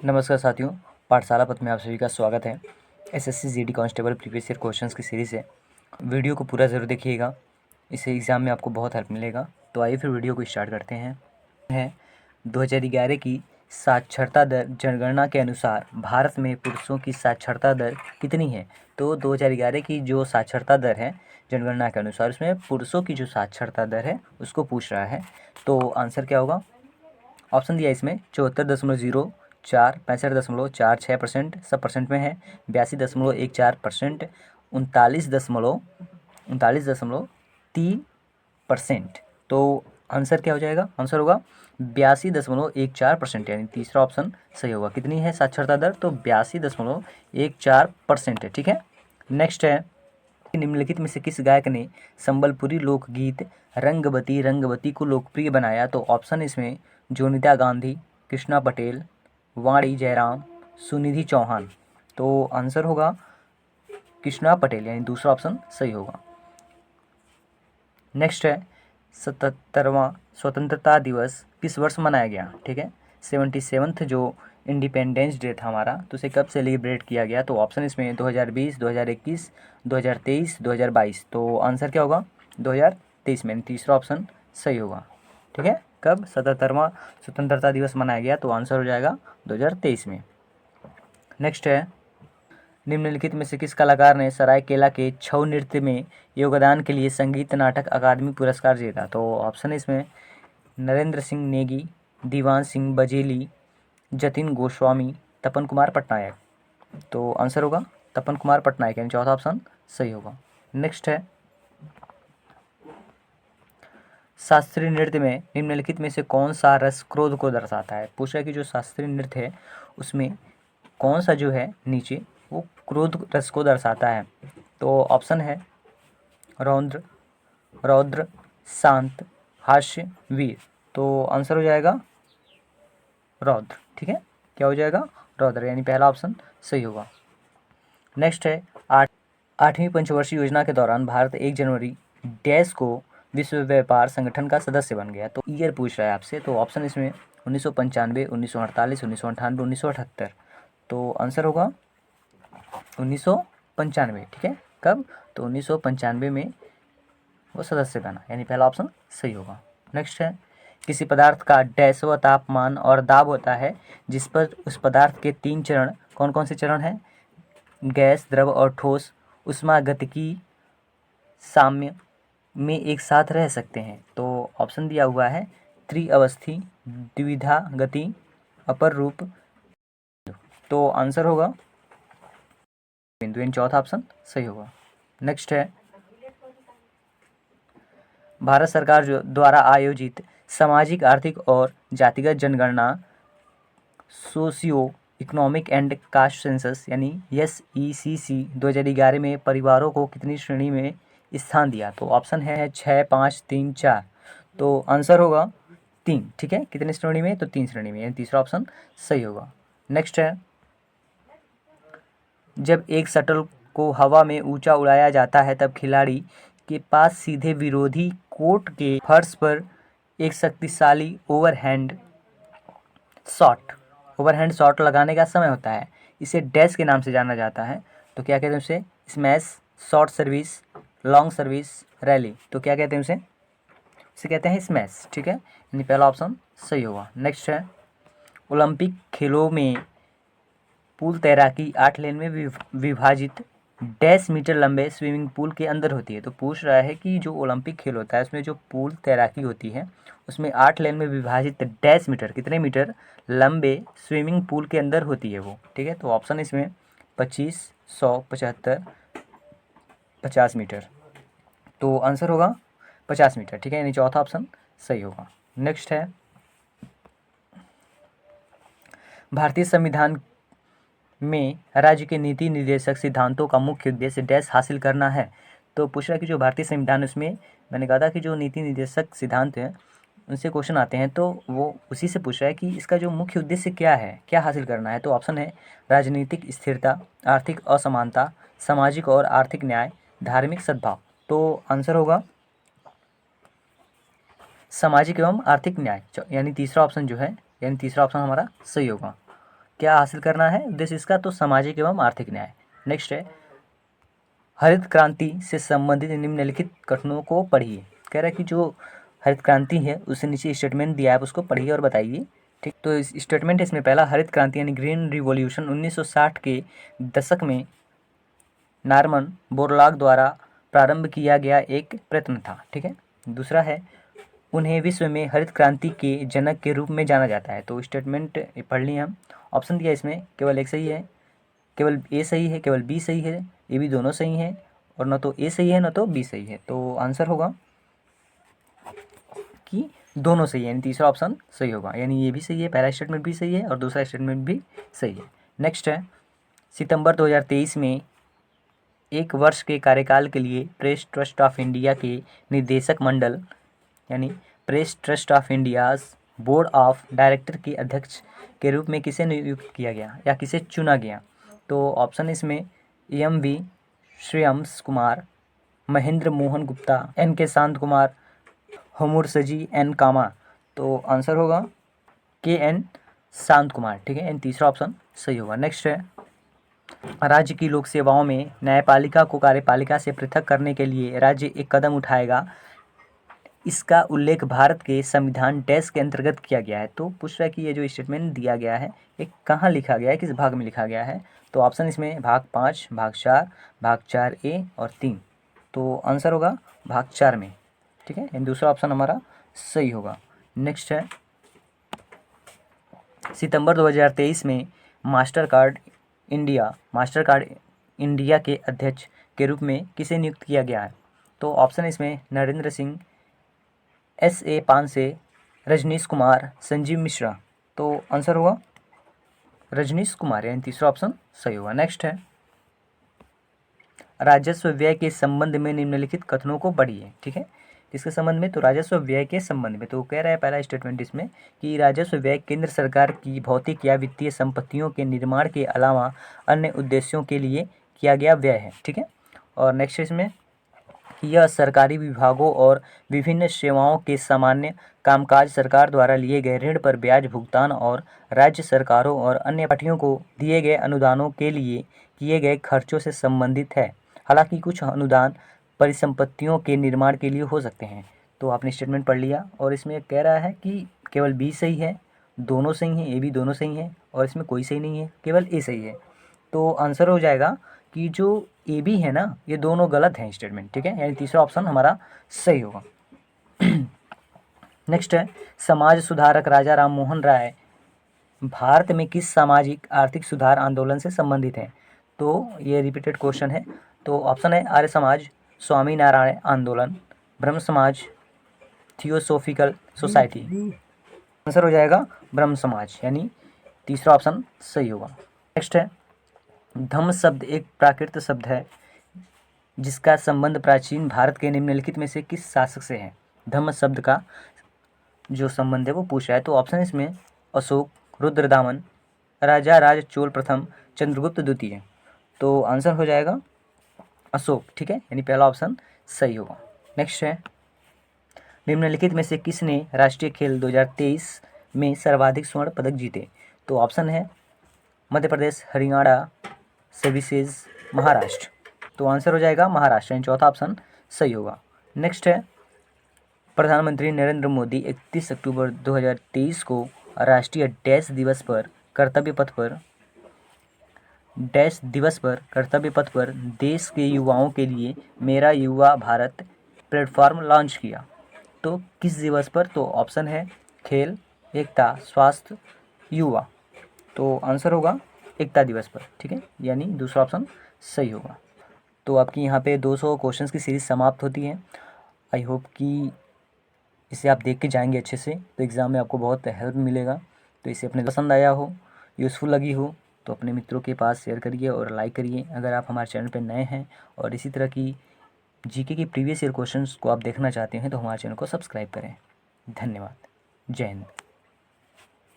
नमस्कार साथियों, पाठशाला पथ में आप सभी का स्वागत है। SSC GD constable previous year questions की सीरीज़ है। वीडियो को पूरा ज़रूर देखिएगा, इससे एग्ज़ाम में आपको बहुत हेल्प मिलेगा। तो आइए फिर वीडियो को स्टार्ट करते हैं 2011 की साक्षरता दर जनगणना के अनुसार भारत में पुरुषों की साक्षरता दर कितनी है। तो 2011 की जो साक्षरता दर है जनगणना के अनुसार, उसमें पुरुषों की जो साक्षरता दर है उसको पूछ रहा है। तो आंसर क्या होगा? ऑप्शन दिया इसमें 74.04, 65.46%, सब परसेंट में है, 82.14%, 39.3%। तो आंसर क्या हो जाएगा? आंसर होगा 82.14%, यानी तीसरा ऑप्शन सही होगा। कितनी है साक्षरता दर? तो 82.14% है। ठीक है, नेक्स्ट है, निम्नलिखित में से किस गायक ने संबलपुरी लोकगीत रंगवती रंगवती को लोकप्रिय बनाया? तो ऑप्शन इसमें जोनीता गांधी, कृष्णा पटेल, वाणी जयराम, सुनिधि चौहान। तो आंसर होगा कृष्णा पटेल, यानी दूसरा ऑप्शन सही होगा। नेक्स्ट है, 77वां स्वतंत्रता दिवस किस वर्ष मनाया गया? ठीक है, 77th जो इंडिपेंडेंस डे था हमारा, तो उसे कब सेलिब्रेट किया गया? तो ऑप्शन इसमें 2020, 2021, 2023, 2022। तो आंसर क्या होगा? 2023 में, तीसरा ऑप्शन सही होगा। ठीक है, कब 77वां स्वतंत्रता दिवस मनाया गया? तो आंसर हो जाएगा 2023 में। नेक्स्ट है, निम्नलिखित में से किस कलाकार ने सरायकेला के छऊ नृत्य में योगदान के लिए संगीत नाटक अकादमी पुरस्कार जीता? तो ऑप्शन इसमें नरेंद्र सिंह नेगी, दीवान सिंह बजेली, जतिन गोस्वामी, तपन कुमार पटनायक। तो आंसर होगा तपन कुमार पटनायक, यानी चौथा ऑप्शन सही होगा। नेक्स्ट है, शास्त्रीय नृत्य में निम्नलिखित में से कौन सा रस क्रोध को दर्शाता है? पूछा कि जो शास्त्रीय नृत्य है उसमें कौन सा जो है नीचे वो क्रोध रस को दर्शाता है? तो ऑप्शन है रौद्र, रौद्र, शांत, हास्य, वीर। तो आंसर हो जाएगा रौद्र। ठीक है, क्या हो जाएगा? रौद्र, यानी पहला ऑप्शन सही होगा। नेक्स्ट है, 8वीं पंचवर्षीय योजना के दौरान भारत 1 जनवरी डैश को विश्व व्यापार संगठन का सदस्य बन गया। तो ईयर पूछ रहा है आपसे, तो ऑप्शन इसमें 1995, 1948, 1998, 1978। तो आंसर होगा 1995। ठीक है, कब? तो 1995 में वो सदस्य बना, यानी पहला ऑप्शन सही होगा। नेक्स्ट है, किसी पदार्थ का डैश व तापमान और दाब होता है जिस पर उस पदार्थ के 3 चरण कौन कौन से चरण हैं? गैस, द्रव और ठोस ऊष्मागतिकी साम्य में एक साथ रह सकते हैं। तो ऑप्शन दिया हुआ है त्रिअवस्थी, द्विधा गति, अपर रूप। तो आंसर होगा बिंदु, इन चौथा ऑप्शन सही होगा। नेक्स्ट है, भारत सरकार जो द्वारा आयोजित सामाजिक, आर्थिक और जातिगत जनगणना socio economic and caste census यानी SECC 2011 में परिवारों को कितनी श्रेणी में स्थान दिया? तो ऑप्शन है 6, 5, 3, 4। तो आंसर होगा 3। ठीक है, कितनी श्रेणी में? तो 3 श्रेणी में, यानी तीसरा ऑप्शन सही होगा। नेक्स्ट है, जब एक शटल को हवा में ऊंचा उड़ाया जाता है तब खिलाड़ी के पास सीधे विरोधी कोर्ट के फर्श पर एक शक्तिशाली ओवरहैंड शॉट लगाने का समय होता है। इसे डैश के नाम से जाना जाता है। तो क्या कहते हैं उसे? Smash, short service, long service, rally. तो क्या कहते हैं उसे? इसे कहते हैं स्मैश। ठीक है, यानी पहला ऑप्शन सही होगा। नेक्स्ट है, ओलंपिक खेलों में पूल तैराकी 8 लेन में विभाजित डैश मीटर लंबे स्विमिंग पूल के अंदर होती है। तो पूछ रहा है कि जो ओलंपिक खेल होता है उसमें जो पूल तैराकी होती है उसमें 8 लेन में विभाजित डैश मीटर, कितने मीटर लंबे स्विमिंग पूल के अंदर होती है वो। ठीक है, तो ऑप्शन इसमें 25, 100, 75, 50 मीटर। तो आंसर होगा 50 मीटर। ठीक है, यानी चौथा ऑप्शन सही होगा। नेक्स्ट है, भारतीय संविधान में राज्य के नीति निर्देशक सिद्धांतों का मुख्य उद्देश्य डैश हासिल करना है। तो पूछ रहा है कि जो भारतीय संविधान, उसमें मैंने कहा था कि जो नीति निर्देशक सिद्धांत हैं उनसे क्वेश्चन आते हैं, तो वो उसी से पूछ रहा है कि इसका जो मुख्य उद्देश्य क्या है, क्या हासिल करना है। तो ऑप्शन है राजनीतिक स्थिरता, आर्थिक असमानता, सामाजिक और आर्थिक न्याय, धार्मिक सद्भाव। तो आंसर होगा सामाजिक एवं आर्थिक न्याय, यानी तीसरा ऑप्शन जो है, यानी तीसरा ऑप्शन हमारा सही होगा। क्या हासिल करना है उद्देश्य इसका, तो सामाजिक एवं आर्थिक न्याय। नेक्स्ट है हरित क्रांति से संबंधित निम्नलिखित कथनों को पढ़िए। कह रहा है कि जो हरित क्रांति है उससे नीचे स्टेटमेंट दिया है, आप उसको पढ़िए और बताइए। ठीक, तो इस स्टेटमेंट इसमें पहला, हरित क्रांति यानी ग्रीन रिवॉल्यूशन 1960 के दशक में नॉर्मन बोरलॉग द्वारा प्रारंभ किया गया एक प्रयत्न था। ठीक है। दूसरा है उन्हें विश्व में हरित क्रांति के जनक के रूप में जाना जाता है। तो स्टेटमेंट पढ़ लिए हम। ऑप्शन दिया इसमें केवल एक सही है, केवल ए सही है, केवल बी सही है, ये भी दोनों सही हैं, और न तो ए सही है न तो बी सही है। तो आंसर होगा कि दोनों सही है, यानी तीसरा ऑप्शन सही होगा, यानी ये भी सही है, पहला स्टेटमेंट भी सही है और दूसरा स्टेटमेंट भी सही है। नेक्स्ट है सितंबर 2023 में एक वर्ष के कार्यकाल के लिए प्रेस ट्रस्ट ऑफ इंडिया के निदेशक मंडल यानी press trust of India's board of director के अध्यक्ष के रूप में किसे नियुक्त किया गया या किसे चुना गया। तो ऑप्शन इसमें एम.वी. श्रेयंस कुमार, महेंद्र मोहन गुप्ता, एन.के. शांत कुमार, हमूरसजी एन कामा। तो आंसर होगा के.एन. शांत कुमार। ठीक है, एन तीसरा ऑप्शन सही होगा। नेक्स्ट है राज्य की लोक सेवाओं में न्यायपालिका को कार्यपालिका से पृथक करने के लिए राज्य एक कदम उठाएगा। इसका उल्लेख भारत के संविधान डैश के अंतर्गत किया गया है। तो पूछ रहा है कि ये जो स्टेटमेंट दिया गया है ये कहाँ लिखा गया है, किस भाग में लिखा गया है। तो ऑप्शन इसमें भाग 5, भाग 4, भाग 4A और 3। तो आंसर होगा भाग 4 में। ठीक है, दूसरा ऑप्शन हमारा सही होगा। नेक्स्ट है सितंबर 2023 में मास्टर कार्ड इंडिया के अध्यक्ष के रूप में किसे नियुक्त किया गया है। तो ऑप्शन इसमें नरेंद्र सिंह, S.A. पानसे, रजनीश कुमार, संजीव मिश्रा। तो आंसर होगा रजनीश कुमार, यानी तीसरा ऑप्शन सही होगा। नेक्स्ट है राजस्व व्यय के संबंध में निम्नलिखित कथनों को पढ़िए। ठीक है, इसके संबंध में, तो राजस्व व्यय के संबंध में तो कह रहा है पहला स्टेटमेंट इसमें कि राजस्व व्यय केंद्र सरकार की भौतिक या वित्तीय संपत्तियों के निर्माण के अलावा अन्य उद्देश्यों के लिए किया गया व्यय है। ठीक है, और नेक्स्ट इसमें यह सरकारी विभागों और विभिन्न सेवाओं के सामान्य कामकाज, सरकार द्वारा लिए गए ऋण पर ब्याज भुगतान और राज्य सरकारों और अन्य पार्टियों को दिए गए अनुदानों के लिए किए गए खर्चों से संबंधित है। हालांकि कुछ अनुदान परिसंपत्तियों के निर्माण के लिए हो सकते हैं। तो आपने स्टेटमेंट पढ़ लिया, और इसमें कह रहा है कि केवल बी सही है, दोनों सही हैं, ए भी दोनों सही हैं, और इसमें कोई सही नहीं है, केवल ए सही है। तो आंसर हो जाएगा कि जो ए बी है ना, ये दोनों गलत हैं स्टेटमेंट। ठीक है, यानी तीसरा ऑप्शन हमारा सही होगा। नेक्स्ट है समाज सुधारक राजा राम मोहन राय भारत में किस सामाजिक आर्थिक सुधार आंदोलन से संबंधित हैं। तो ये रिपीटेड क्वेश्चन है। तो ऑप्शन है आर्य समाज, स्वामी नारायण आंदोलन, ब्रह्म समाज, थियोसोफिकल सोसाइटी। आंसर हो जाएगा ब्रह्म समाज, यानी तीसरा ऑप्शन सही होगा। नेक्स्ट है धम्म शब्द एक प्राकृत शब्द है जिसका संबंध प्राचीन भारत के निम्नलिखित में से किस शासक से है। धम्म शब्द का जो संबंध है वो पूछा है। तो ऑप्शन इसमें अशोक, रुद्रदामन, राजा राज चोल प्रथम, चंद्रगुप्त द्वितीय। तो आंसर हो जाएगा अशोक। ठीक है, यानी पहला ऑप्शन सही होगा। नेक्स्ट है निम्नलिखित में से किसने राष्ट्रीय खेल 2023 में सर्वाधिक स्वर्ण पदक जीते। तो ऑप्शन है मध्य प्रदेश, हरियाणा, सर्विसेज, महाराष्ट्र। तो आंसर हो जाएगा महाराष्ट्र, यानी चौथा ऑप्शन सही होगा। नेक्स्ट है प्रधानमंत्री नरेंद्र मोदी 31 अक्टूबर 2023 को राष्ट्रीय डैश दिवस पर कर्तव्य पथ पर देश के युवाओं के लिए मेरा युवा भारत प्लेटफॉर्म लॉन्च किया। तो किस दिवस पर। तो ऑप्शन है खेल, एकता, स्वास्थ्य, युवा। तो आंसर होगा एकता दिवस पर। ठीक है, यानी दूसरा ऑप्शन सही होगा। तो आपकी यहाँ पे 200 क्वेश्चंस की सीरीज़ समाप्त होती है। आई होप कि इसे आप देख के जाएंगे अच्छे से, तो एग्ज़ाम में आपको बहुत हेल्प मिलेगा। तो इसे अपने पसंद आया हो, यूज़फुल लगी हो, तो अपने मित्रों के पास शेयर करिए और लाइक करिए। अगर आप हमारे चैनल पर नए हैं और इसी तरह की जीके की प्रीवियस ईयर क्वेश्चंस को आप देखना चाहते हैं तो हमारे चैनल को सब्सक्राइब करें। धन्यवाद। जय हिंद।